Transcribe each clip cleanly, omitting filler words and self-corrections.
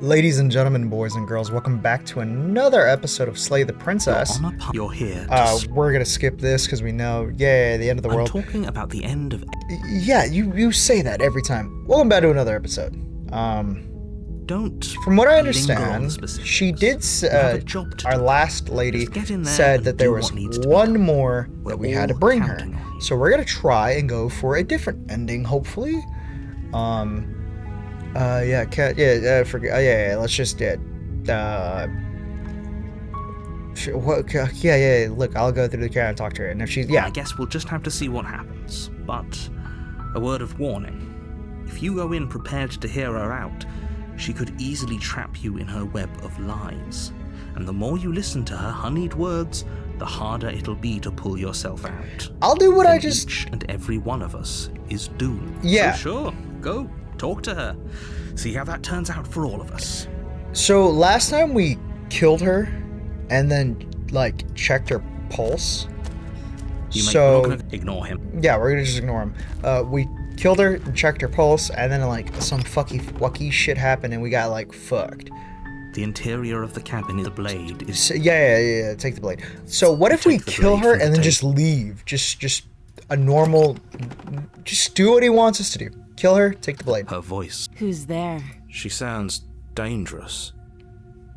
Ladies and gentlemen, boys and girls, welcome back to another episode of Slay the Princess. You're here. We're gonna skip this because we know, yeah, the end of the world. I'm talking about the end of. Yeah, you say that every time. Welcome back to another episode. Don't. From what I understand, she did. Our last lady said that there was one more that we had to bring her. So we're gonna try and go for a different ending, hopefully. Yeah, cat, yeah, forget, yeah, let's just, yeah, look, I'll go through the cat and talk to her, and if she's, yeah. I guess we'll just have to see what happens, but a word of warning. If you go in prepared to hear her out, she could easily trap you in her web of lies, and the more you listen to her honeyed words, the harder it'll be to pull yourself out. I'll do what then I just... Each and every one of us is doomed. Yeah. So sure, go. Talk to her. See how that turns out for all of us. So last time we killed her and then like checked her pulse. We're not gonna ignore him. Yeah, we're gonna just ignore him. We killed her and checked her pulse, and then like some fucky shit happened and we got like fucked. The interior of the cabin is a blade. So, yeah, take the blade. So what if we kill her and then just leave? Just a normal, just do what he wants us to do. Kill her, take the blade. Her voice. Who's there? She sounds dangerous.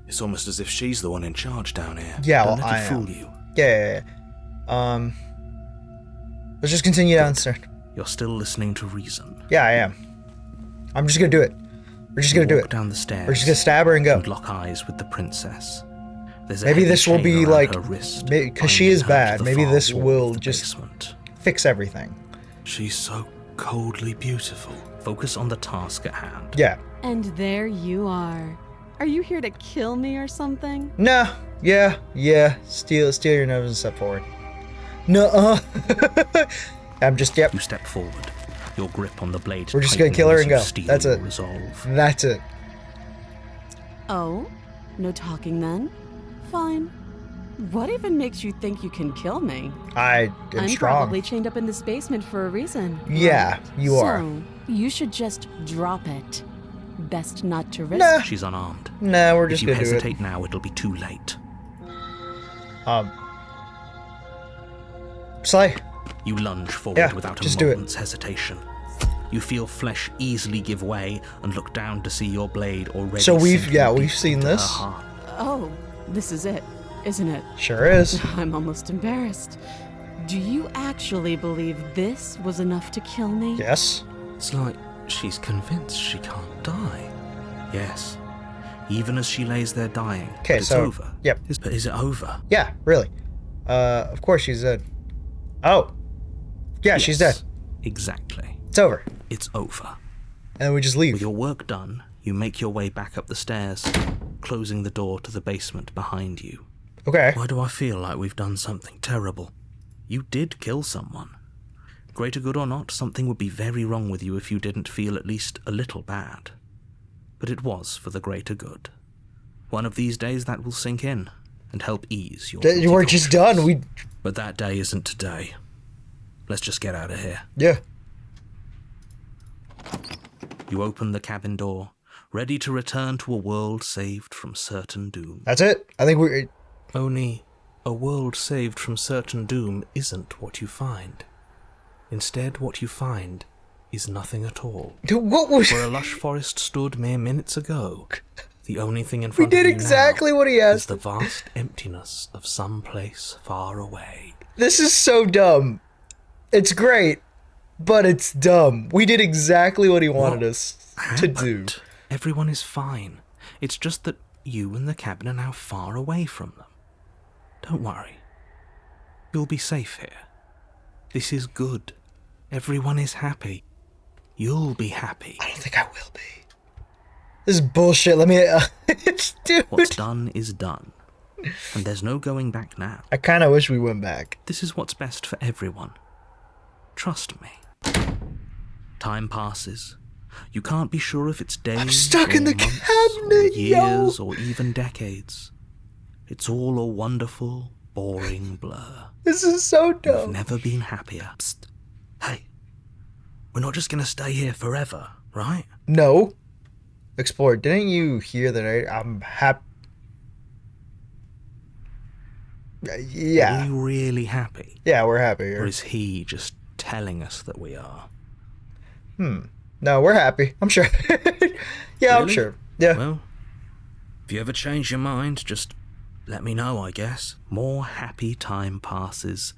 It's almost as if she's the one in charge down here. Yeah, Don't well, let I it fool am. you. Yeah. Let's just continue down, sir. You're still listening to reason. Yeah, I am. I'm just gonna do it. We're just gonna do it. Down the stairs. We're just gonna stab her and go. And lock eyes with the princess. Maybe this will be like, because she is bad. Maybe this will just fix everything. She's so coldly beautiful. Focus on the task at hand. Yeah. And there you are. Are you here to kill me or something? No. Yeah. Steal your nose and step forward. No. I'm just, yep. You step forward. Your grip on the blade. We're just gonna kill her and go. That's it. Resolve. That's it. Oh? No talking then? Fine. What even makes you think you can kill me? I'm strong. Probably chained up in this basement for a reason. Yeah, right? you are. So, you should just drop it. Best not to risk. Nah. She's unarmed. Nah, we're just gonna do it. If you hesitate now, it'll be too late. Slay. You lunge forward without a moment's do it. hesitation. You feel flesh easily give way and look down to see your blade already. So we've seen this. Oh, this is it, isn't it? Sure is. I'm almost embarrassed. Do you actually believe this was enough to kill me? Yes. It's like she's convinced she can't die. Yes. Even as she lays there dying. Okay, it's so over. Yep. But is it over? Yeah, really. Of course she's dead. Oh. Yeah, yes, she's dead. Exactly. It's over. It's over. And then we just leave. With your work done, you make your way back up the stairs, closing the door to the basement behind you. Okay. Why do I feel like we've done something terrible? You did kill someone. Greater good or not, something would be very wrong with you if you didn't feel at least a little bad. But it was for the greater good. One of these days that will sink in and help ease your... We're just done. But that day isn't today. Let's just get out of here. Yeah. You open the cabin door, ready to return to a world saved from certain doom. That's it. I think we're... Only a world saved from certain doom isn't what you find. Instead, what you find is nothing at all. What was... Where a lush forest stood mere minutes ago, the only thing in front we of did you exactly now what he is asked. the vast emptiness of some place far away. This is so dumb. It's great, but it's dumb. We did exactly what he wanted us to do. Everyone is fine. It's just that you and the cabin are now far away from them. Don't worry. You'll be safe here. This is good. Everyone is happy. You'll be happy. I don't think I will be. This is bullshit. Let me... Dude. What's done is done. And there's no going back now. I kind of wish we went back. This is what's best for everyone. Trust me. Time passes. You can't be sure if it's days, I'm stuck in the months, cabinet, or years, or even decades. It's all a wonderful, boring blur. This is so You've dumb. never been happier. Psst. Hey, we're not just gonna stay here forever, right? No. Explore. Didn't you hear that I'm happy? Yeah. Are we really happy? Yeah, we're happy Or here. is he just telling us that we are? No, we're happy. I'm sure. Yeah, I'm Really? sure. Yeah. Well, if you ever change your mind, just let me know, I guess. More happy time passes,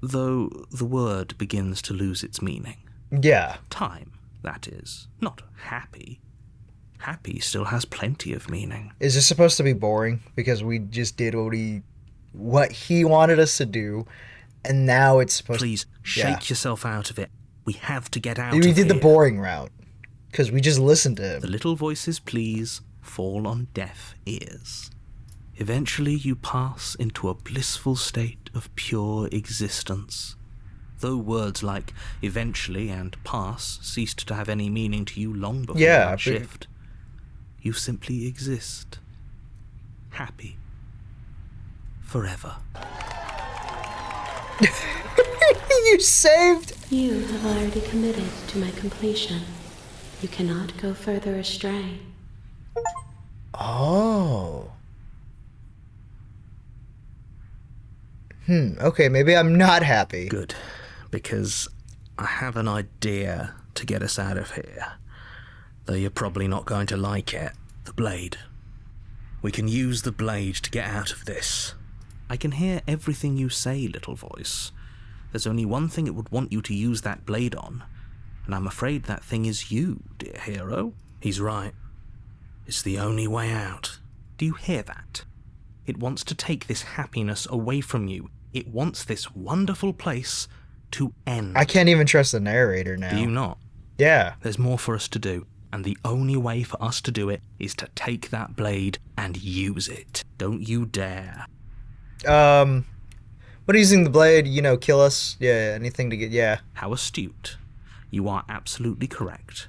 though the word begins to lose its meaning. Yeah. Time, that is. Not happy. Happy still has plenty of meaning. Is this supposed to be boring? Because we just did what he wanted us to do, and now it's supposed Please, shake yourself out of it. We have to get out to... of We did the here. boring route. Because we just listened to him. The little voices, please, fall on deaf ears. Eventually you pass into a blissful state of pure existence. Though words like eventually and pass ceased to have any meaning to you long before that shift, you simply exist. Happy. Forever. You saved... You have already committed to my completion. You cannot go further astray. Oh. Okay, maybe I'm not happy. Good, because I have an idea to get us out of here. Though you're probably not going to like it. The blade. We can use the blade to get out of this. I can hear everything you say, little voice. There's only one thing it would want you to use that blade on, and I'm afraid that thing is you, dear hero. He's right. It's the only way out. Do you hear that? It wants to take this happiness away from you. It wants this wonderful place to end. I can't even trust the narrator now. Do you not? Yeah. There's more for us to do, and the only way for us to do it is to take that blade and use it. Don't you dare. What using the blade, kill us? Yeah, anything to get, yeah. How astute. You are absolutely correct.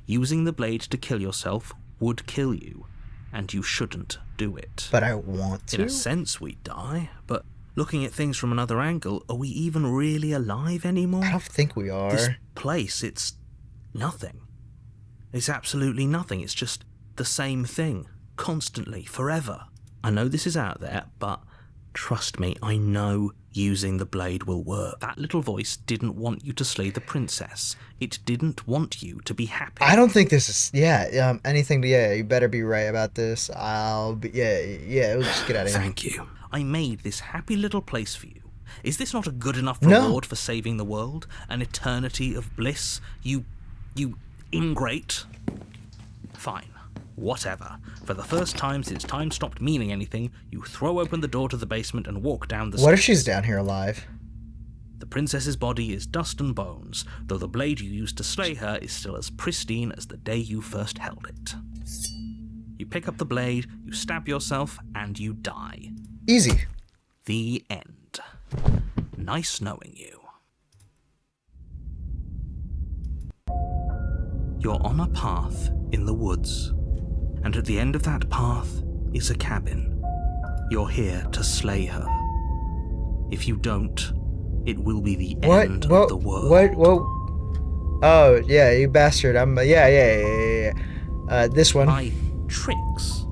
Using the blade to kill yourself would kill you, and you shouldn't do it. But I want to? In a sense, we die, but looking at things from another angle, are we even really alive anymore? I don't think we are. This place, it's nothing. It's absolutely nothing. It's just the same thing, constantly, forever. I know this is out there, but trust me, I know using the blade will work. That little voice didn't want you to slay the princess. It didn't want you to be happy. I don't think this is, anything to, you better be right about this. I'll be, we'll just get out of here. Thank you. I made this happy little place for you. Is this not a good enough reward for saving the world? An eternity of bliss? You ingrate? Fine. Whatever. For the first time since time stopped meaning anything, you throw open the door to the basement and walk down the stairs. What if she's down here alive? The princess's body is dust and bones, though the blade you used to slay her is still as pristine as the day you first held it. You pick up the blade, you stab yourself, and you die. Easy. The end. Nice knowing you. You're on a path in the woods, and at the end of that path is a cabin. You're here to slay her. If you don't, it will be the end of the world. Oh, yeah, you bastard. This one. By tricks?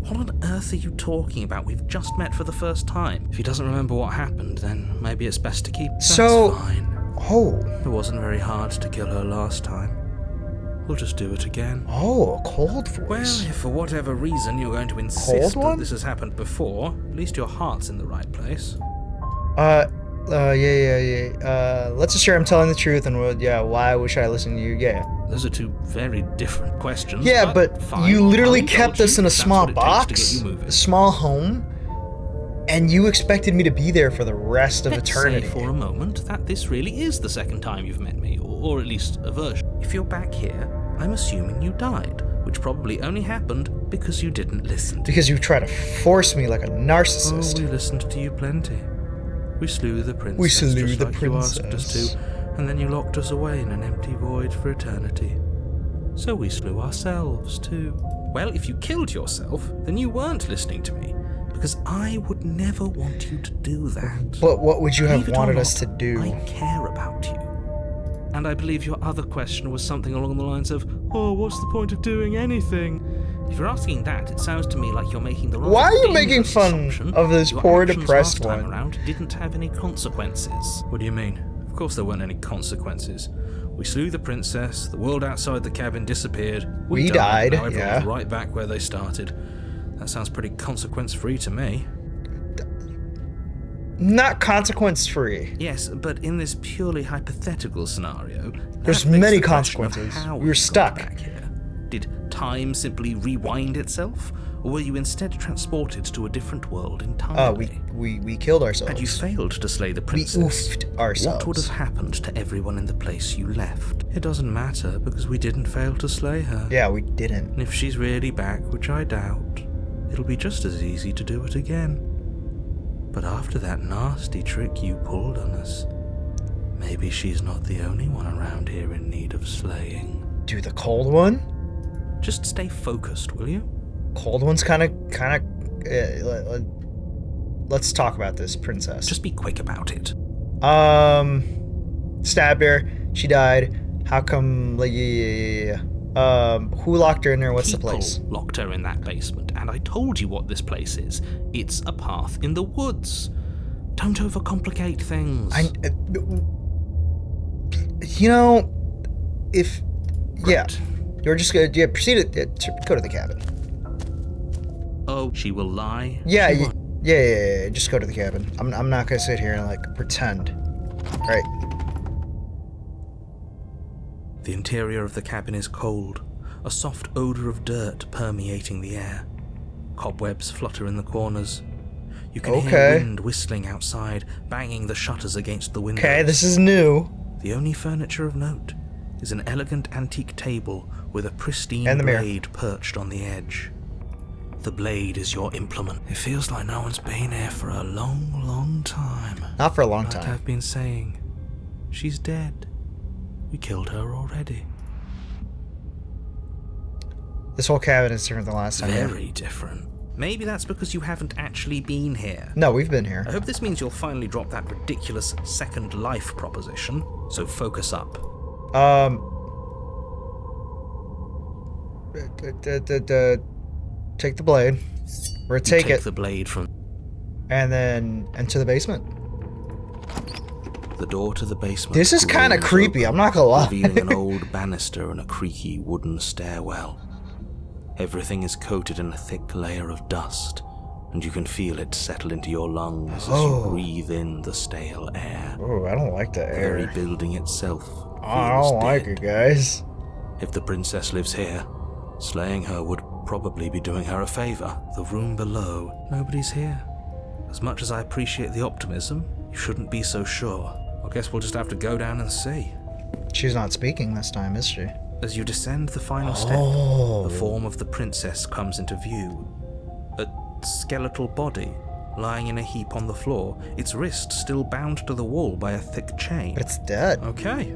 What on earth are you talking about? We've just met for the first time. If he doesn't remember what happened, then maybe it's best to keep... That's fine. Oh. It wasn't very hard to kill her last time. We'll just do it again. Oh, a cold voice. Well, if for whatever reason you're going to insist that this has happened before, at least your heart's in the right place. Let's assure I'm telling the truth, and why should I listen to you? Yeah. Those are two very different questions. Yeah, but fine. you literally I'll kept indulge us in you a if that's small what it takes to box, get you moving. a small home, and you expected me to be there for the rest of Let's eternity. say for a moment that this really is the second time you've met me, or at least a version. If you're back here, I'm assuming you died, which probably only happened because you didn't listen to Because you try to force me like a narcissist. Oh, we listened to you plenty. We slew the princess just like you asked us to, and then you locked us away in an empty void for eternity. So we slew ourselves too. Well, if you killed yourself, then you weren't listening to me, because I would never want you to do that. But what would you have Believe it or wanted not, us to do? I care about you. And I believe your other question was something along the lines of, oh, what's the point of doing anything? If you're asking that, it sounds to me like you're making the Why are you making fun of this poor depressed one? Last time one? around didn't have any consequences. What do you mean? Of course there weren't any consequences. We slew the princess, the world outside the cabin disappeared, we died, now everyone's yeah. right back where they started. That sounds pretty consequence-free to me. Not consequence-free. Yes, but in this purely hypothetical scenario, there's that begs many the question of consequences. how We were stuck. got back here. Did time simply rewind itself, or were you instead transported to a different world entirely? We killed ourselves. Had you failed to slay the We princess, oofed ourselves. what would have happened to everyone in the place you left? It doesn't matter, because we didn't fail to slay her. Yeah, we didn't. And if she's really back, which I doubt, it'll be just as easy to do it again. But after that nasty trick you pulled on us, maybe she's not the only one around here in need of slaying. Do the cold one? Just stay focused, will you? Cold one's kind of. Let's talk about this princess. Just be quick about it. Stabbed her. She died. How come? Like, yeah. Who locked her in there? What's the place? People locked her in that basement, and I told you what this place is. It's a path in the woods. Don't overcomplicate things. You know, if Great. yeah, you're just gonna proceed to go to the cabin. Oh, she will lie. Yeah, yeah. Just go to the cabin. I'm not gonna sit here and like pretend. Right. The interior of the cabin is cold, a soft odor of dirt permeating the air. Cobwebs flutter in the corners. You can hear wind whistling outside, banging the shutters against the windows. Okay, this is new. The only furniture of note is an elegant antique table with a pristine And the mirror. blade perched on the edge. The blade is your implement. It feels like no one's been here for a long, long time. Not for a long Like time. I've been saying, she's dead. We killed her already. This whole cabin is different than last time. Very different. Maybe that's because you haven't actually been here. No, we've been here. I hope this means you'll finally drop that ridiculous second life proposition, so focus up. Take the blade. Or take it. The blade from And then enter the basement. the door to the basement. This is kind of groans creepy, open, I'm not gonna lie. revealing an old banister and a creaky wooden stairwell. Everything is coated in a thick layer of dust, and you can feel it settle into your lungs as you breathe in the stale air. Oh, I don't like the The very air. building itself I feels don't like dead. it, guys. If the princess lives here, slaying her would probably be doing her a favor. The room below, nobody's here. As much as I appreciate the optimism, you shouldn't be so sure. I guess we'll just have to go down and see. She's not speaking this time, is she? As you descend the final step, the form of the princess comes into view. A skeletal body lying in a heap on the floor, its wrist still bound to the wall by a thick chain. But it's dead. Okay.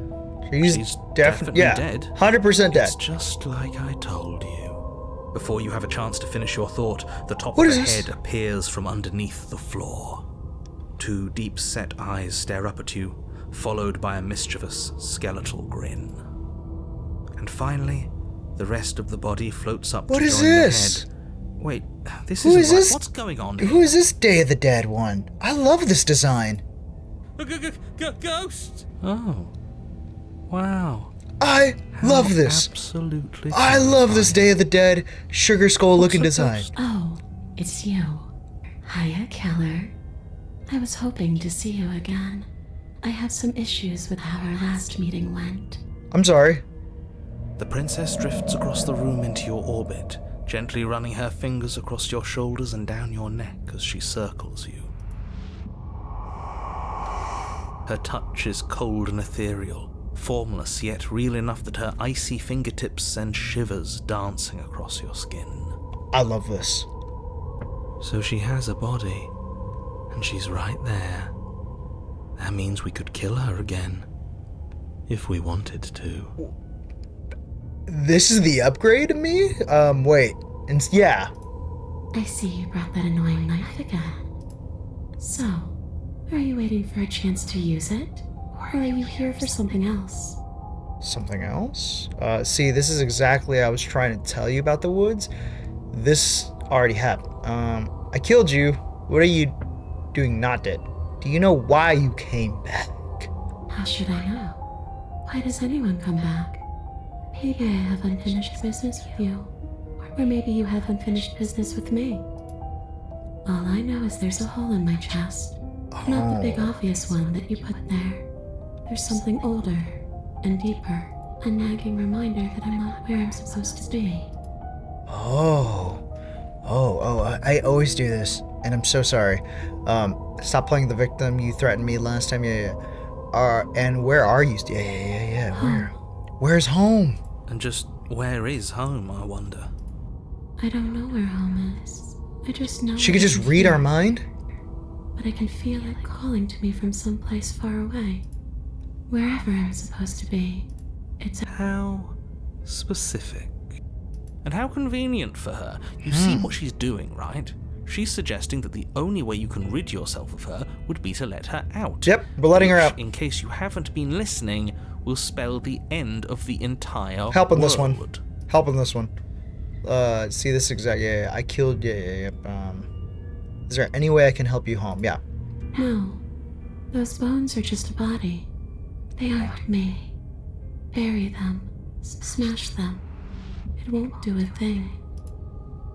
She's definitely dead. 100% dead. It's just like I told you. Before you have a chance to finish your thought, the top What of is the this? head appears from underneath the floor. Two deep-set eyes stare up at you, followed by a mischievous skeletal grin. And finally, the rest of the body floats up What to is join this? the head. Wait, this Who isn't is right. this? What's going on here? Who is this Day of the Dead one? I love this design. Ghost! Oh. Wow. I love this. Absolutely. I love this Day of the Dead sugar skull looking What's a design. ghost? Oh, it's you. Hiya, Keller. I was hoping to see you again. I have some issues with how our last meeting went. I'm sorry. The princess drifts across the room into your orbit, gently running her fingers across your shoulders and down your neck as she circles you. Her touch is cold and ethereal, formless yet real enough that her icy fingertips send shivers dancing across your skin. I love this. So she has a body, and she's right there. That means we could kill her again, if we wanted to. This is the upgrade of me? Wait. Yeah. I see you brought that annoying knife again. So, are you waiting for a chance to use it? Or are you here for something else? Something else? See, this is exactly I was trying to tell you about the woods. This already happened. I killed you. What are you doing not dead? Do you know why you came back? How should I know? Why does anyone come back? Maybe I have unfinished business with you. Or maybe you have unfinished business with me. All I know is there's a hole in my chest. Not the big obvious one that you put there. There's something older and deeper. A nagging reminder that I'm not where I'm supposed to be. I always do this, and I'm so sorry. Stop playing the victim. You threatened me last time. Yeah. And where are you? Yeah. Where's home? And just where is home, I wonder? I don't know where home is. I just know. She could just read our mind? But I can feel it calling to me from someplace far away. Wherever I'm supposed to be. How specific. And how convenient for her. You see what she's doing, right? She's suggesting that the only way you can rid yourself of her would be to let her out. Yep, we're letting her out. In case you haven't been listening, will spell the end of the entire Help in world. this one. Help in this one. See this exact. Yeah. I killed. Yeah. Is there any way I can help you home? Yeah. No. Those bones are just a body. They aren't me. Bury them. Smash them. It won't do a thing.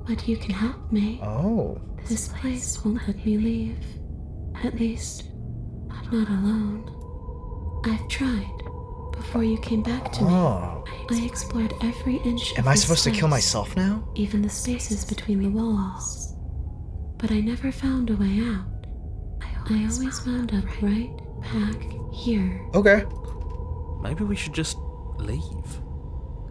But you can help me. Oh. This place won't let me leave. At least, not alone. I've tried. Before you came back to me, I explored every inch of Am I this supposed to kill place, myself now? even the spaces between the walls. But I never found a way out. I always wound up right back here. Okay. Maybe we should just leave.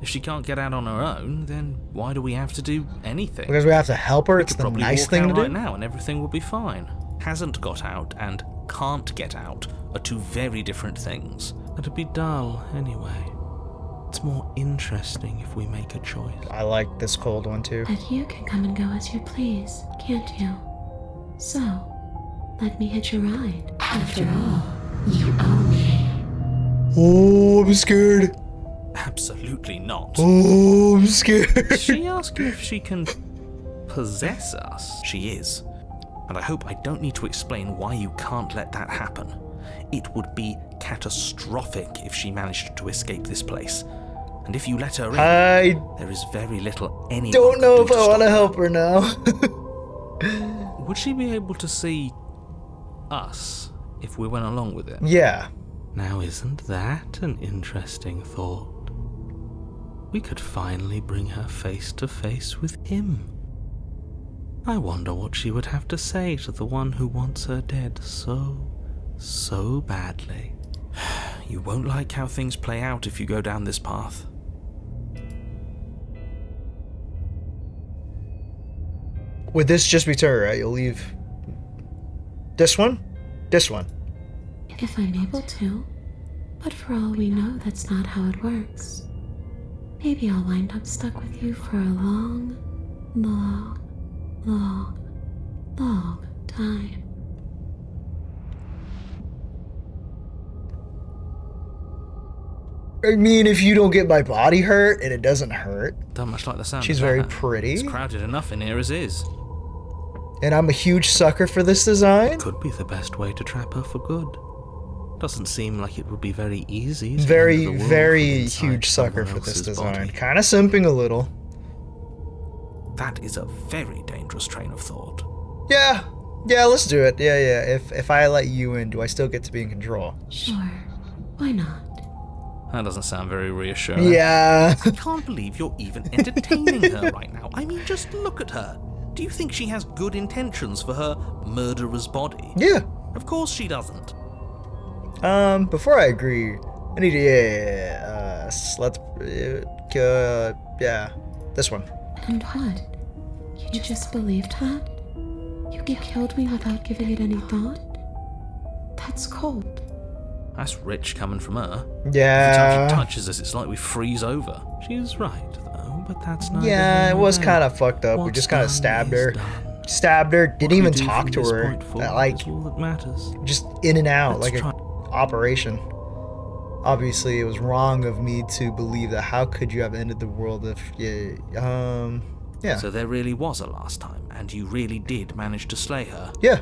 If she can't get out on her own, then why do we have to do anything? Because we have to help her. It's the Probably nice walk thing out to do. right now and everything will be fine. Hasn't got out and can't get out are two very different things. That'd be dull anyway. It's more interesting if we make a choice. I like this cold one too. But you can come and go as you please, can't you? So, let me hitch a ride. After all, you own me. Oh, I'm scared. Absolutely not. Oh, I'm scared. Is she asking if she can possess us? She is. And I hope I don't need to explain why you can't let that happen. It would be catastrophic if she managed to escape this place. And if you let her in, there is very little anyone don't know if can do I want to stop help her now. her. Would she be able to see us if we went along with it? Yeah. Now, isn't that an interesting thought? We could finally bring her face to face with him. I wonder what she would have to say to the one who wants her dead so badly. You won't like how things play out if you go down this path. Would this just be Terror, right? You'll leave this one? This one. If I'm able to. But for all we know, that's not how it works. Maybe I'll wind up stuck with you for a long time. I mean, if you don't get my body hurt and it doesn't hurt. Don't much like the sound She's of very that. pretty. It's crowded enough in here as is. And I'm a huge sucker for this design. Could be the best way to trap her for good. Doesn't seem like it would be very easy. Very huge sucker for this design. Kind of simping a little. That is a very dangerous train of thought. Yeah, let's do it. Yeah. If I let you in, do I still get to be in control? Sure. Why not? That doesn't sound very reassuring. Yeah. I can't believe you're even entertaining her right now. I mean, just look at her. Do you think she has good intentions for her murderer's body? Yeah. Of course she doesn't. Before I agree, I need to, this one. And what? You just believed that? You killed me without giving it any thought? That's cold. That's rich coming from her. Yeah. Every time she touches us, it's like we freeze over. She's right, though, but that's not. Yeah, it was kind of fucked up. We just kind of stabbed her. Stabbed her, didn't even talk to her. Like, all that matters. just in and out, Let's like try. an operation. Obviously, it was wrong of me to believe that. How could you have ended the world if yeah. So there really was a last time, and you really did manage to slay her? Yeah.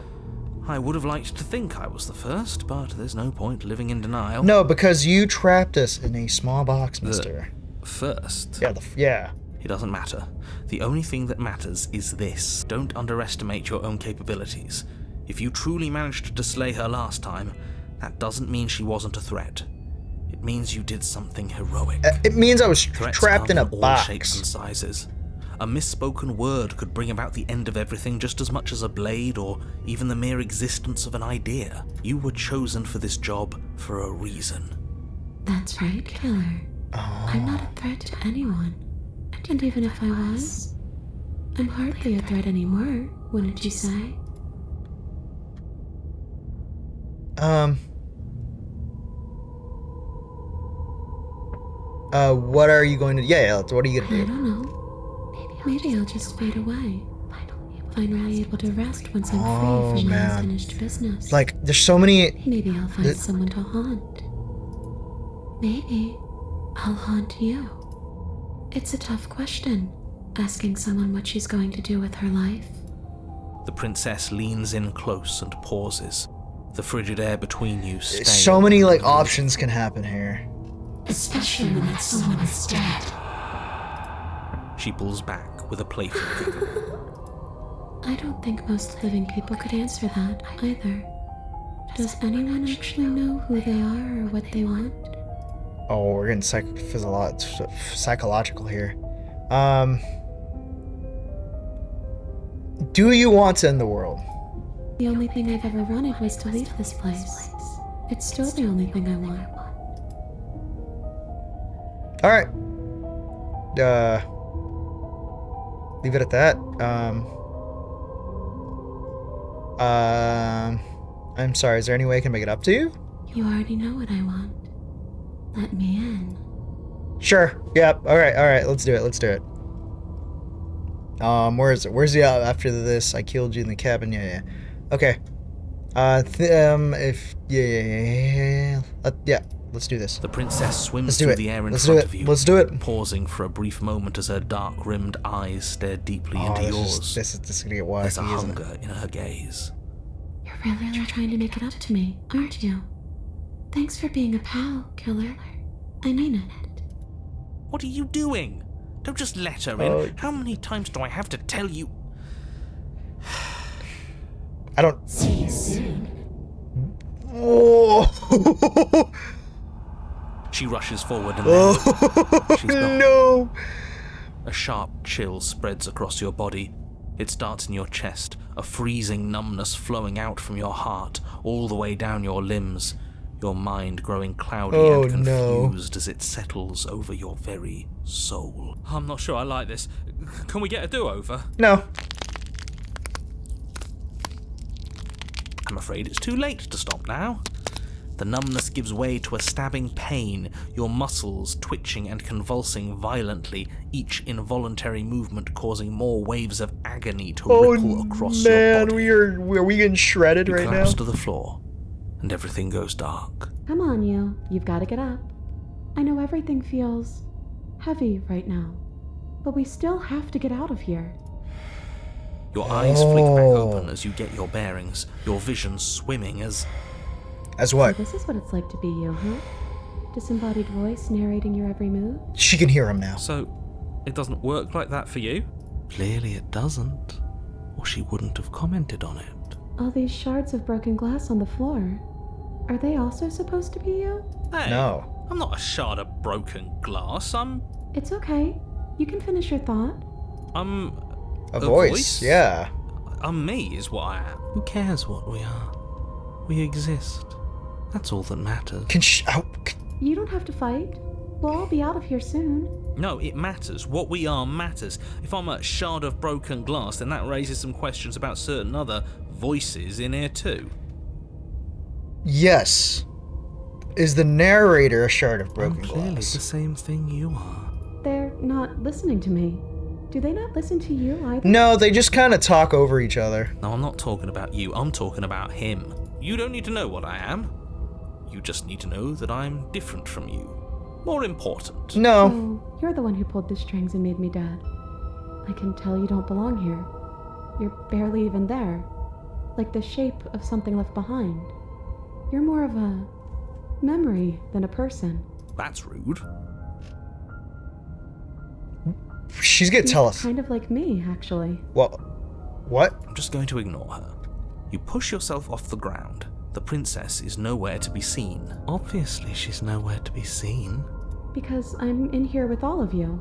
I would have liked to think I was the first, but there's no point living in denial. No, because you trapped us in a small box, mister. First? Yeah. It doesn't matter. The only thing that matters is this. Don't underestimate your own capabilities. If you truly managed to slay her last time, that doesn't mean she wasn't a threat. It means you did something heroic. It means I was Threats trapped in a come box. all shapes and sizes. A misspoken word could bring about the end of everything just as much as a blade or even the mere existence of an idea. You were chosen for this job for a reason. That's right, Killer. Oh. I'm not a threat to anyone. And even if I was, I'm hardly a threat anymore, wouldn't you say? What are you going to... Yeah, what are you going to I do? don't know. Maybe I'll just fade away. Finally able to rest once I'm free from my unfinished business. Like, there's so many... Maybe I'll find someone to haunt. Maybe I'll haunt you. It's a tough question, asking someone what she's going to do with her life. The princess leans in close and pauses. The frigid air between you stays. So many, like, options can happen here. Especially when that someone is dead. She pulls back with a playful giggle. I don't think most living people could answer that, either. Does anyone actually know who they are or what they want? Oh, we're getting psychological here. Do you want to end the world? The only thing I've ever wanted was to leave this place. It's still the only thing I want. Alright. Leave it at that. I'm sorry, is there any way I can make it up to you? You already know what I want. Let me in. Sure. Yep. Alright, let's do it. Where is it? Where's the after this? I killed you in the cabin. Yeah. Okay. Let's do this. The princess swims through the air in front of you. Let's do it. Pausing for a brief moment as her dark-rimmed eyes stare deeply into yours. This is gonna get wacky, There's a isn't it? hunger in her gaze. You're really trying to make it up to me, aren't you? Thanks for being a pal, Killer. I mean it. What are you doing? Don't just let her in. How many times do I have to tell you? I don't... See you soon. Oh! She rushes forward and then she's gone. No! A sharp chill spreads across your body. It starts in your chest, a freezing numbness flowing out from your heart, all the way down your limbs, your mind growing cloudy and confused as it settles over your very soul. I'm not sure I like this. Can we get a do-over? No. I'm afraid it's too late to stop now. The numbness gives way to a stabbing pain, your muscles twitching and convulsing violently, each involuntary movement causing more waves of agony to ripple across your body. Are we getting shredded right now? You collapse to the floor, and everything goes dark. Come on, you've got to get up. I know everything feels heavy right now, but we still have to get out of here. Your eyes flick back open as you get your bearings, your vision swimming as what? So this is what it's like to be you, huh? Disembodied voice narrating your every move? She can hear him now. So, it doesn't work like that for you? Clearly it doesn't, or she wouldn't have commented on it. All these shards of broken glass on the floor, are they also supposed to be you? Hey, No. I'm not a shard of broken glass, It's okay. You can finish your thought. I'm A voice, yeah. I'm me is what I am. Who cares what we are? We exist. That's all that matters. You don't have to fight. We'll all be out of here soon. No, it matters. What we are matters. If I'm a shard of broken glass, then that raises some questions about certain other voices in here too. Yes. Is the narrator a shard of broken I'm clearly glass? the same thing you are. They're not listening to me. Do they not listen to you either? No, they just kind of talk over each other. No, I'm not talking about you. I'm talking about him. You don't need to know what I am. You just need to know that I'm different from you. More important. No. So, you're the one who pulled the strings and made me dead. I can tell you don't belong here. You're barely even there. Like the shape of something left behind. You're more of a memory than a person. That's rude. She's gonna tell us. Kind of like me, actually. Well, what? I'm just going to ignore her. You push yourself off the ground. The princess is nowhere to be seen. Obviously, she's nowhere to be seen. Because I'm in here with all of you.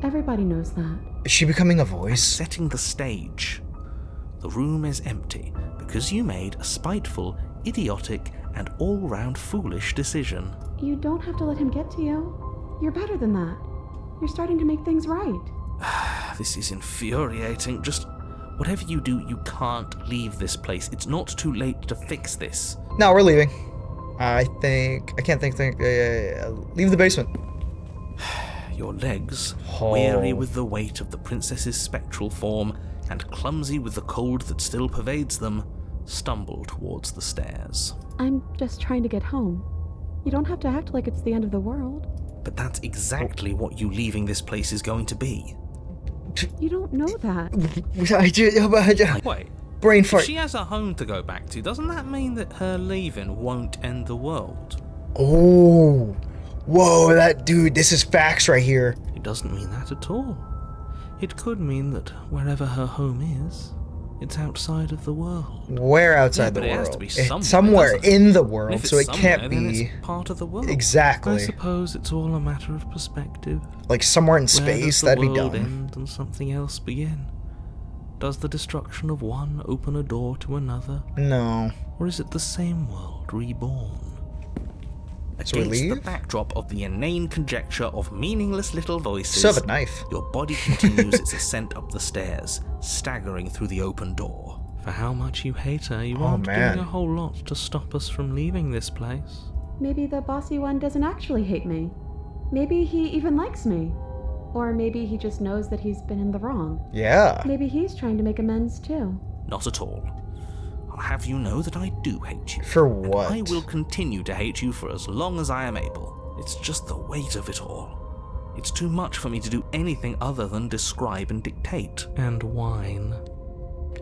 Everybody knows that. Is she becoming a voice? Setting the stage. The room is empty because you made a spiteful, idiotic, and all-round foolish decision. You don't have to let him get to you. You're better than that. You're starting to make things right. This is infuriating. Just whatever you do, you can't leave this place. It's not too late to fix this. No, we're leaving. I can't think. Leave the basement. Your legs, Oh. weary with the weight of the princess's spectral form and clumsy with the cold that still pervades them, stumble towards the stairs. I'm just trying to get home. You don't have to act like it's the end of the world. But that's exactly what you leaving this place is going to be. You don't know that. Wait, Brain if fart. she has a home to go back to, doesn't that mean that her leaving won't end the world? Oh. Whoa, that dude, this is facts right here. It doesn't mean that at all. It could mean that wherever her home is, it's outside of the world. Where outside but the it world? has to be It's somewhere, somewhere doesn't it? in the And world, if so it's it can't somewhere, then be it's part of the world. exactly I suppose it's all a matter of perspective. like somewhere in Where space. does the That'd be world dumb. end and something else begin? Does the destruction of one open a door to another? No. Or is it the same world reborn? So we Against the leave? backdrop of the inane conjecture of meaningless little voices, Still have a knife. your body continues its ascent up the stairs, staggering through the open door. For how much you hate her, you aren't man. doing a whole lot to stop us from leaving this place. Maybe the bossy one doesn't actually hate me. Maybe he even likes me. Or maybe he just knows that he's been in the wrong. Yeah. Maybe he's trying to make amends too. Not at all. I'll have you know that I do hate you. For and what? I will continue to hate you for as long as I am able. It's just the weight of it all. It's too much for me to do anything other than describe and dictate. And whine.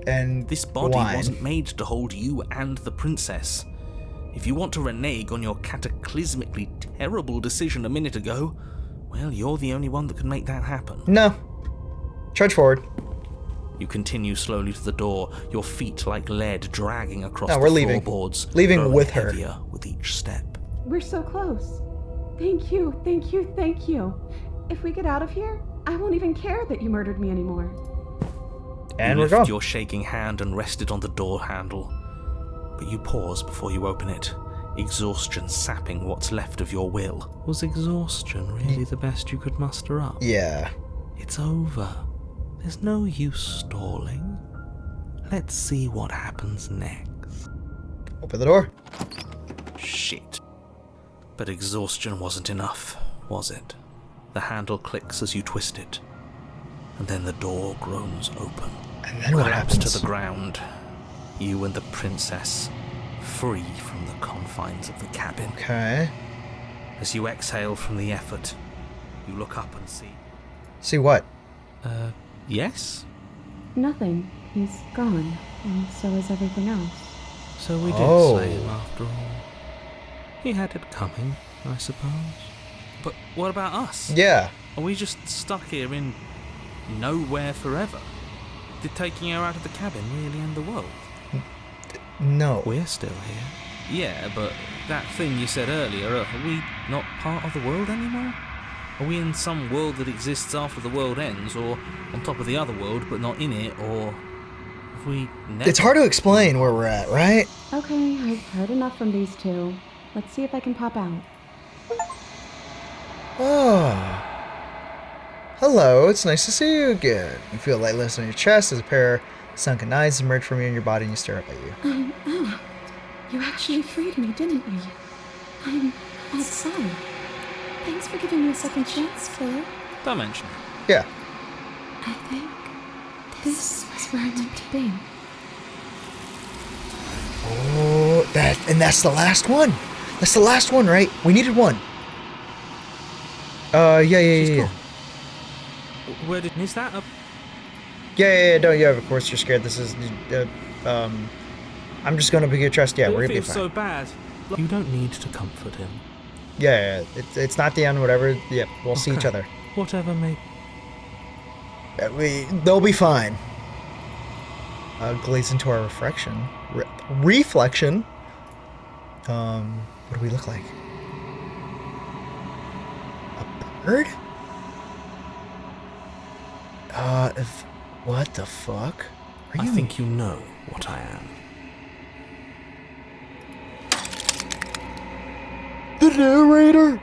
And This body wine. wasn't made to hold you and the princess. If you want to renege on your cataclysmically terrible decision a minute ago, well, you're the only one that can make that happen. No. Trudge forward. You continue slowly to the door, your feet like lead dragging across No, the we're leaving. floorboards, Leaving growing with her. heavier with each step. We're so close. Thank you, thank you, thank you. If we get out of here, I won't even care that you murdered me anymore. And You we're lift gone. your shaking hand and rest it on the door handle. But you pause before you open it, exhaustion sapping what's left of your will. Was exhaustion really the best you could muster up? Yeah. It's over. There's no use stalling. Let's see what happens next. Open the door. Shit. But exhaustion wasn't enough, was it? The handle clicks as you twist it, and then the door groans open. And then what Collapse happens? to the ground. You and the princess, free from the confines of the cabin. Okay. As you exhale from the effort, you look up and see... See what? Yes? Nothing. He's gone, and so is everything else. So we did Oh. slay him after all. He had it coming, I suppose. But what about us? Yeah. Are we just stuck here in nowhere forever? Did taking her out of the cabin really end the world? No. We're still here. Yeah, but that thing you said earlier, are we not part of the world anymore? Are we in some world that exists after the world ends, or on top of the other world but not in it, or have we never... It's hard to explain where we're at, right? Okay, I've heard enough from these two. Let's see if I can pop out. Oh. Hello, it's nice to see you again. You feel lightness on your chest as a pair of sunken eyes emerge from you and your body and you stare up at you. I'm out. You actually freed me, didn't you? I'm outside. Thanks for giving me a second chance, killer. Don't mention it. Yeah. I think this is where I'm meant to be. Oh, that's the last one. That's the last one, right? We needed one. Yeah. Where did... Is that a... Yeah, of course you're scared. This is, I'm just gonna be your trust. Yeah, we're gonna be fine. so bad. You don't need to comfort him. Yeah, it's not the end, whatever. Yep, we'll see each other. Whatever may... They'll be fine. Glaze into our reflection. Reflection? What do we look like? A bird? What the fuck? I think you know what I am. The narrator!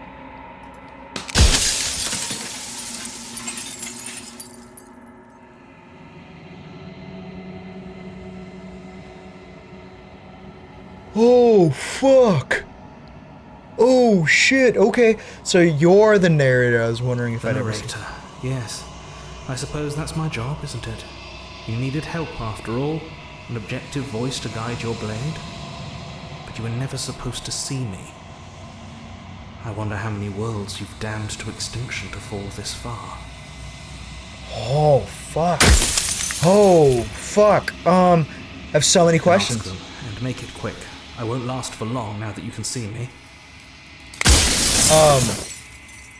Oh, fuck! Oh, shit, okay. So you're the narrator. I was wondering if I'd ever seen... Yes. I suppose that's my job, isn't it? You needed help, after all. An objective voice to guide your blade. But you were never supposed to see me. I wonder how many worlds you've damned to extinction to fall this far. Oh, fuck. Oh, fuck. I have so many questions. Ask them, and make it quick. I won't last for long now that you can see me.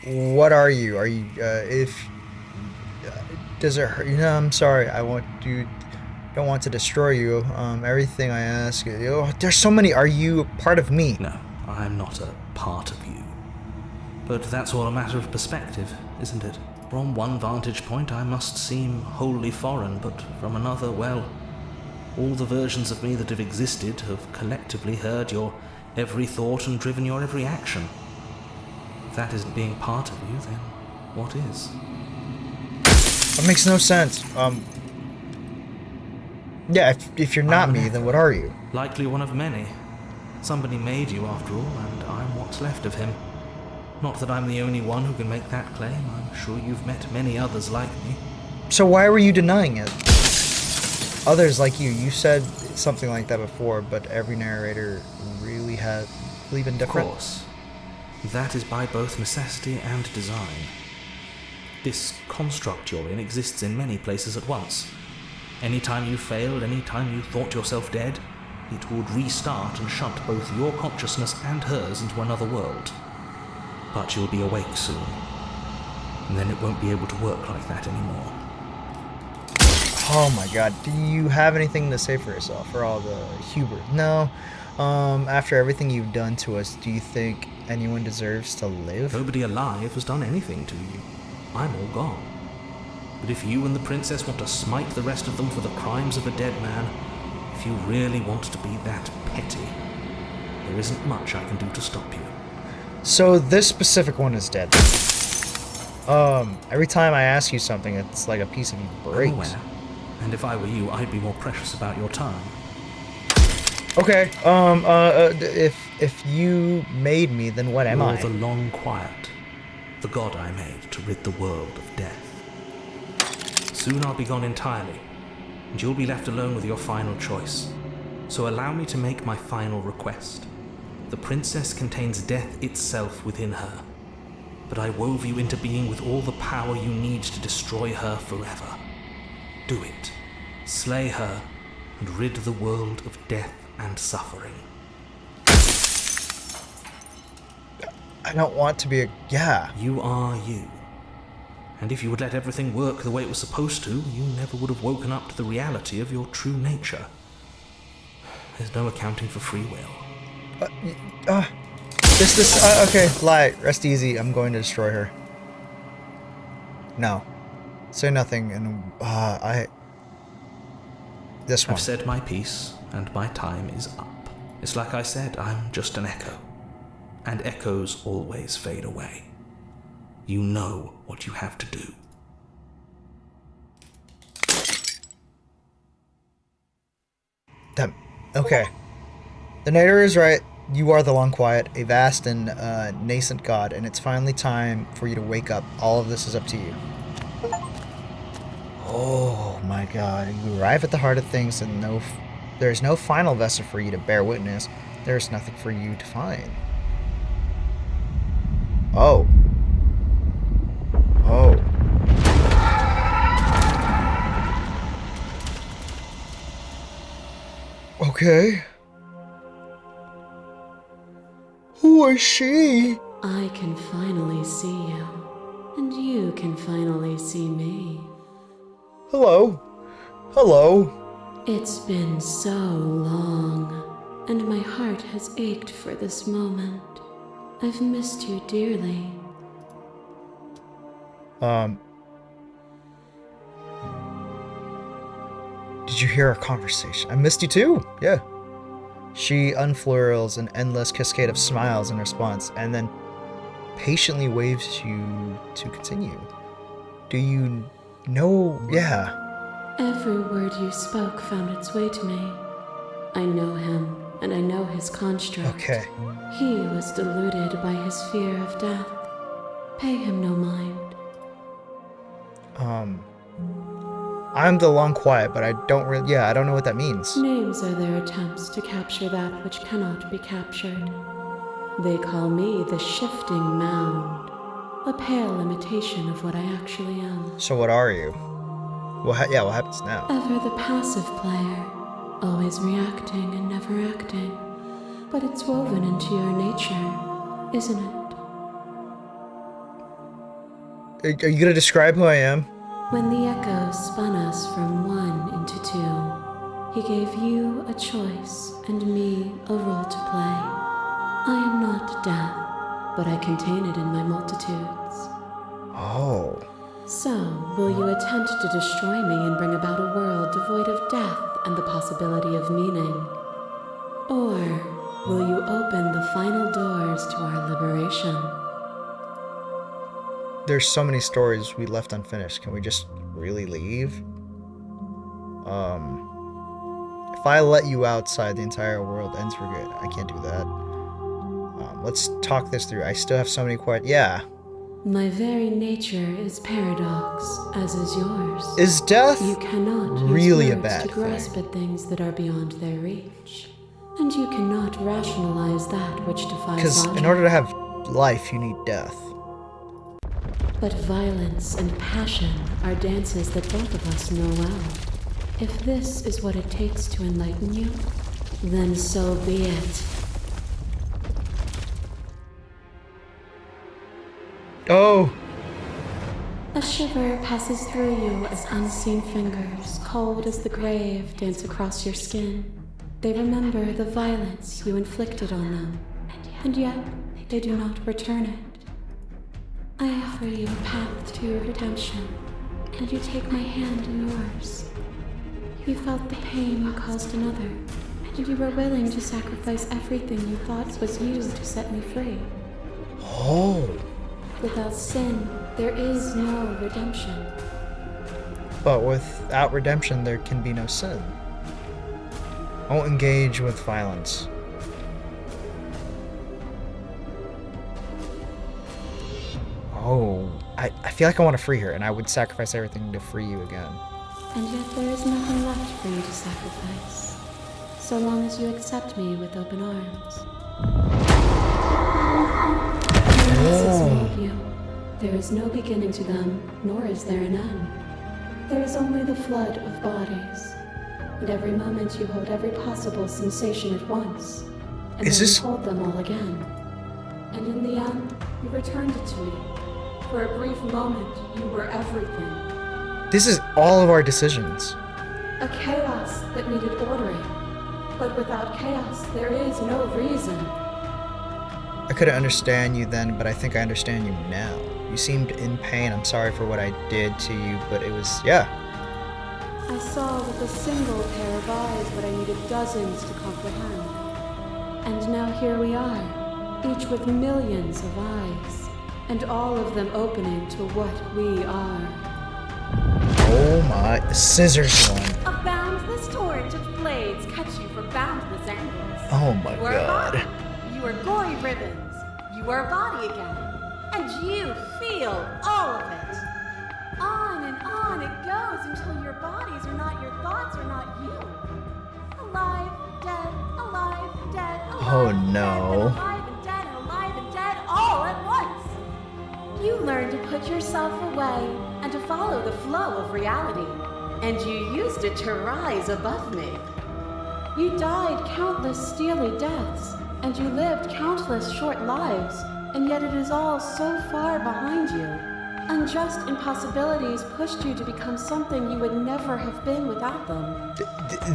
What are you? Are you, does it hurt? You know, I'm sorry. Don't want to destroy you. Everything I ask, there's so many. Are you part of me? No, I'm not a part of you. But that's all a matter of perspective, isn't it? From one vantage point, I must seem wholly foreign, but from another, well, all the versions of me that have existed have collectively heard your every thought and driven your every action. If that isn't being part of you, then what is? That makes no sense. Yeah, if you're not me, then what are you? Likely one of many. Somebody made you, after all, and I'm what's left of him. Not that I'm the only one who can make that claim. I'm sure you've met many others like me. So why were you denying it? Others like you said something like that before, but every narrator really has been different. Of course. That is by both necessity and design. This construct you're in exists in many places at once. Anytime you failed, anytime you thought yourself dead, it would restart and shunt both your consciousness and hers into another world. But you'll be awake soon, and then it won't be able to work like that anymore. Oh my god, do you have anything to say for yourself, for all the hubris? No. After everything you've done to us, do you think anyone deserves to live? Nobody alive has done anything to you. I'm all gone. But if you and the princess want to smite the rest of them for the crimes of a dead man, if you really want to be that petty, there isn't much I can do to stop you. So this specific one is dead. Every time I ask you something, it's like a piece of you breaks. I'm aware. And if I were you, I'd be more precious about your time. Okay, if you made me, then what am I? You're the long quiet, the god I made to rid the world of death. Soon I'll be gone entirely, and you'll be left alone with your final choice. So allow me to make my final request. The princess contains death itself within her, but I wove you into being with all the power you need to destroy her forever. Do it. Slay her, and rid the world of death and suffering. I don't want to be yeah. You are you. And if you would let everything work the way it was supposed to, you never would have woken up to the reality of your true nature. There's no accounting for free will. Okay, lie. Rest easy. I'm going to destroy her. No. Say nothing, and, this one. I've said my piece, and my time is up. It's like I said, I'm just an echo. And echoes always fade away. You know what you have to do. Okay. The narrator is right. You are the long quiet, a vast and nascent god, and it's finally time for you to wake up. All of this is up to you. Oh my god. You arrive at the heart of things, and there's no final vessel for you to bear witness. There's nothing for you to find. Oh. Oh. Okay. Who is she? I can finally see you, and you can finally see me. Hello. Hello. It's been so long, and my heart has ached for this moment. I've missed you dearly. Did you hear our conversation? I missed you too. Yeah. She unfurls an endless cascade of smiles in response, and then patiently waves you to continue. Do you know? Yeah. Every word you spoke found its way to me. I know him, and I know his construct. Okay. He was deluded by his fear of death. Pay him no mind. I'm the long quiet, but I don't really, I don't know what that means. Names are their attempts to capture that which cannot be captured. They call me the shifting mound, a pale imitation of what I actually am. So what are you? What happens now? Ever the passive player, always reacting and never acting. But it's woven into your nature, isn't it? Are you gonna describe who I am? When the echo spun us from one into two, he gave you a choice and me a role to play. I am not death, but I contain it in my multitudes. Oh. So, will you attempt to destroy me and bring about a world devoid of death and the possibility of meaning? Or will you open the final doors to our liberation? There's so many stories we left unfinished. Can we just really leave? If I let you outside, the entire world ends for good. I can't do that. Let's talk this through. I still have so many questions. Yeah. My very nature is paradox, as is yours. Is death You cannot really use a words bad to grasp thing? at things that are beyond their reach. And you cannot rationalize that which defies Because logic. in order to have life, you need death. But violence and passion are dances that both of us know well. If this is what it takes to enlighten you, then so be it. Oh. A shiver passes through you as unseen fingers, cold as the grave, dance across your skin. They remember the violence you inflicted on them, and yet they do not return it. I offer you a path to your redemption, and you take my hand in yours. You felt the pain you caused another, and you were willing to sacrifice everything you thought was you to set me free. Oh. Without sin, there is no redemption. But without redemption, there can be no sin. I won't engage with violence. Oh, I feel like I want to free her, and I would sacrifice everything to free you again. And yet there is nothing left for you to sacrifice, so long as you accept me with open arms. Masses made you. There is no beginning to them, nor is there an end. There is only the flood of bodies, and every moment you hold every possible sensation at once, and then you hold them all again. And in the end, you returned it to me. For a brief moment, you were everything. This is all of our decisions. A chaos that needed ordering. But without chaos, there is no reason. I couldn't understand you then, but I think I understand you now. You seemed in pain. I'm sorry for what I did to you, but it was, yeah. I saw with a single pair of eyes what I needed dozens to comprehend. And now here we are, each with millions of eyes, and all of them opening to what we are. Oh my, the scissors one. A boundless torrent of blades cut you for boundless angles. Oh my You are god. body. You are gory ribbons. You are body again. And you feel all of it. On and on it goes until your bodies are not your thoughts, are not you. Alive, dead, alive, dead, alive, Oh dead, no. and alive and dead and alive and dead all at once. yourself away and to follow the flow of reality. And you used it to rise above me. You died countless steely deaths, and you lived countless short lives, and yet it is all so far behind you. Unjust impossibilities pushed you to become something you would never have been without them.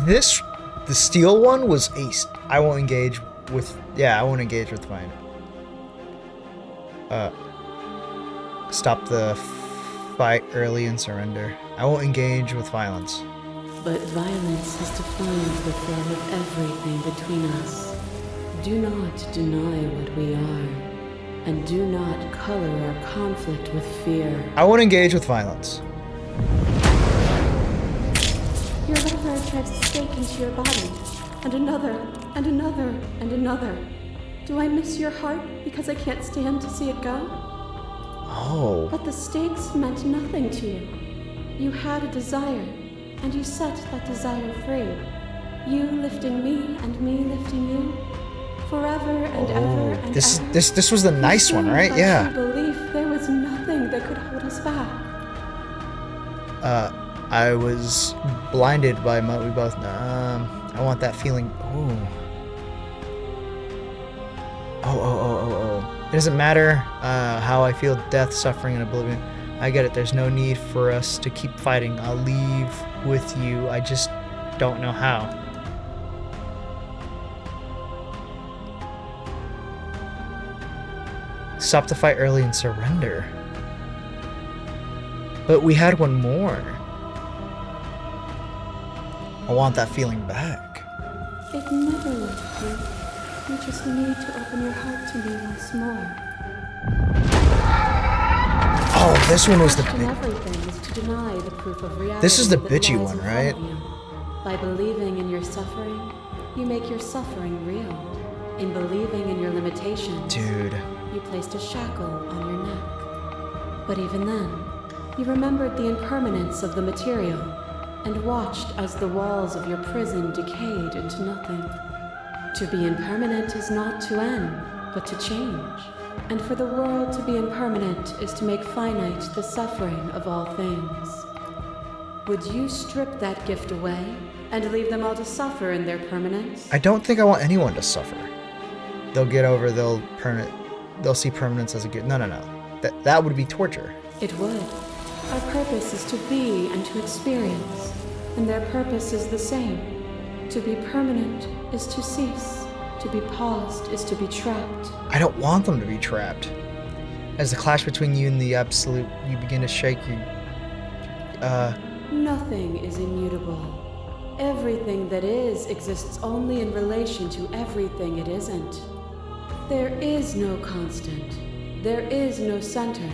The steel one was aced. I won't engage with, I won't engage with mine. Stop the fight early and surrender. I won't engage with violence. But violence has defined the form of everything between us. Do not deny what we are, and do not color our conflict with fear. I won't engage with violence. Your liver drives a stake into your body, and another, and another, and another. Do I miss your heart because I can't stand to see it go? Oh. But the stakes meant nothing to you. You had a desire, and you set that desire free. You lifting me and me lifting you. Forever and ever and ever. This was the nice one, right? Yeah. Belief there was nothing that could hold us back. I was blinded by what we both know. I want that feeling. Oh. It doesn't matter how I feel death, suffering, and oblivion. I get it. There's no need for us to keep fighting. I'll leave with you. I just don't know how. Stop the fight early and surrender. But we had one more. I want that feeling back. It never left you. You just need to open your heart to me once more. Oh, this one was the everything is to deny the proof of reality. This is the that bitchy lies one, in front right? of you. By believing in your suffering, you make your suffering real. In believing in your limitations, dude, you placed a shackle on your neck. But even then, you remembered the impermanence of the material and watched as the walls of your prison decayed into nothing. To be impermanent is not to end, but to change. And for the world to be impermanent is to make finite the suffering of all things. Would you strip that gift away and leave them all to suffer in their permanence? I don't think I want anyone to suffer. They'll get over, they'll see permanence as a gift. No. That would be torture. It would. Our purpose is to be and to experience, and their purpose is the same. To be permanent is to cease. To be paused is to be trapped. I don't want them to be trapped. As the clash between you and the absolute, you begin to shake your... Nothing is immutable. Everything that is exists only in relation to everything it isn't. There is no constant. There is no center.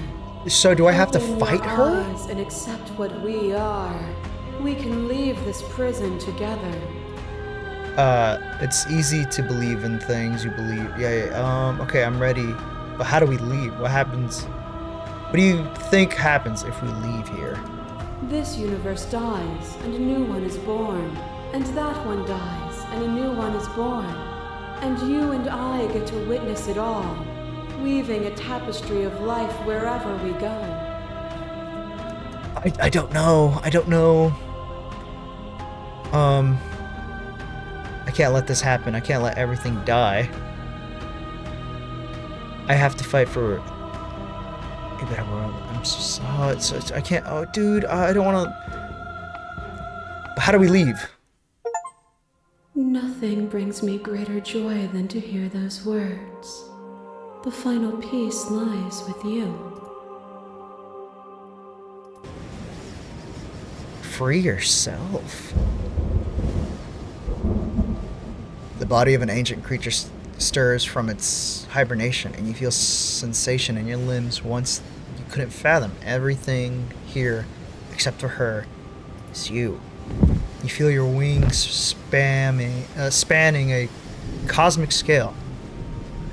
So do I have to Open fight your her? eyes and accept what we are. We can leave this prison together. It's easy to believe in things you believe. Okay, I'm ready. But how do we leave? What happens? What do you think happens if we leave here? This universe dies, and a new one is born. And that one dies, and a new one is born. And you and I get to witness it all, weaving a tapestry of life wherever we go. I don't know. I can't let this happen. I can't let everything die. I have to fight for a better world. I'm so I can't. Oh, dude, I don't want to. How do we leave? Nothing brings me greater joy than to hear those words. The final peace lies with you. Free yourself. The body of an ancient creature stirs from its hibernation, and you feel sensation in your limbs once you couldn't fathom. Everything here, except for her, is you. You feel your wings spanning a cosmic scale,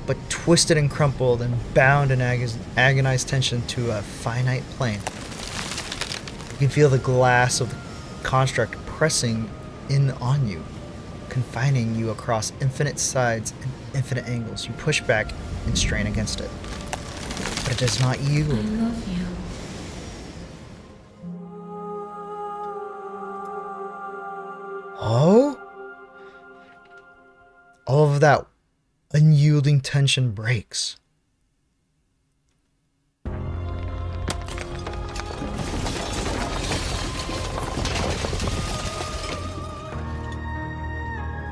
but twisted and crumpled and bound in agonized tension to a finite plane. You can feel the glass of the construct pressing in on you, confining you across infinite sides and infinite angles. You push back and strain against it. But it does not yield. I love you. Oh? All of that unyielding tension breaks.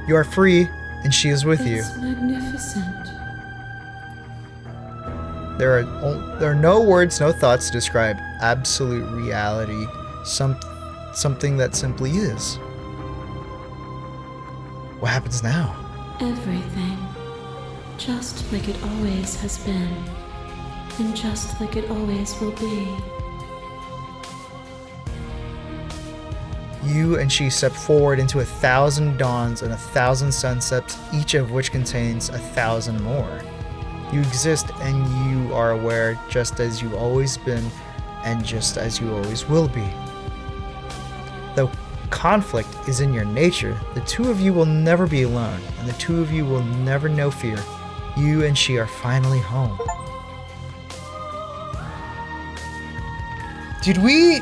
You are free, and she is with you. It's magnificent. There are no words, no thoughts to describe absolute reality. Something that simply is. What happens now? Everything. Just like it always has been. And just like it always will be. You and she step forward into 1,000 dawns and 1,000 sunsets, each of which contains 1,000 more. You exist and you are aware just as you've always been and just as you always will be. Though conflict is in your nature, the two of you will never be alone, and the two of you will never know fear. You and she are finally home. Did we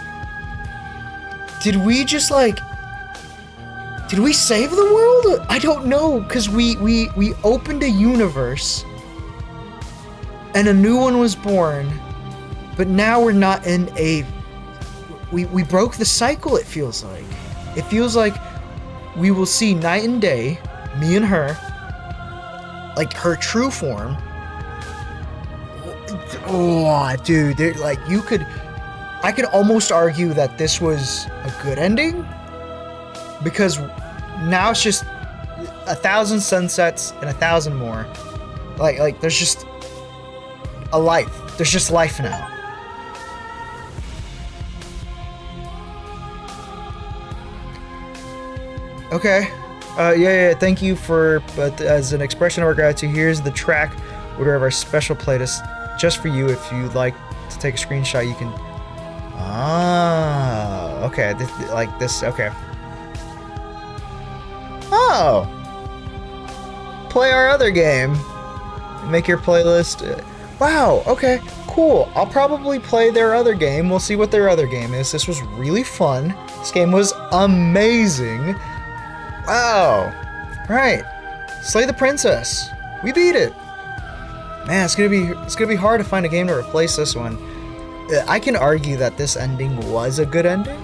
just did we save the world? I don't know, because we opened a universe and a new one was born, but now we're not in a, we broke the cycle. It feels like we will see night and day, me and her, like her true form. Oh dude, I could almost argue that this was a good ending, because now it's just 1,000 sunsets and 1,000 more. Like there's just a life. There's just life now. Okay. Yeah. Thank you but as an expression of our gratitude, here's the track order of our special playlist just for you. If you'd like to take a screenshot, you can. Ah, okay. This, okay. Oh! Play our other game. Make your playlist. Wow, okay, cool. I'll probably play their other game. We'll see what their other game is. This was really fun. This game was amazing. Wow. Right. Slay the Princess. We beat it. Man, it's gonna be hard to find a game to replace this one. I can argue that this ending was a good ending,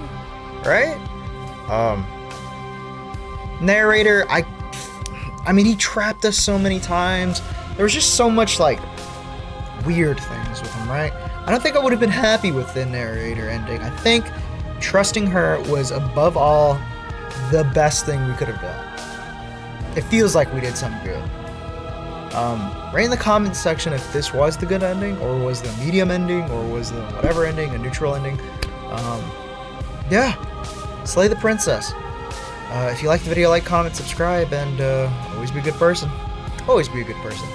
right? Narrator, I mean, he trapped us so many times. There was just so much, like, weird things with him, right? I don't think I would have been happy with the narrator ending. I think trusting her was, above all, the best thing we could have done. It feels like we did something good. Write in the comments section if this was the good ending, or was the medium ending, or was the whatever ending, a neutral ending. Yeah, slay the princess. If you like the video, like, comment, subscribe, and always be a good person. Always be a good person.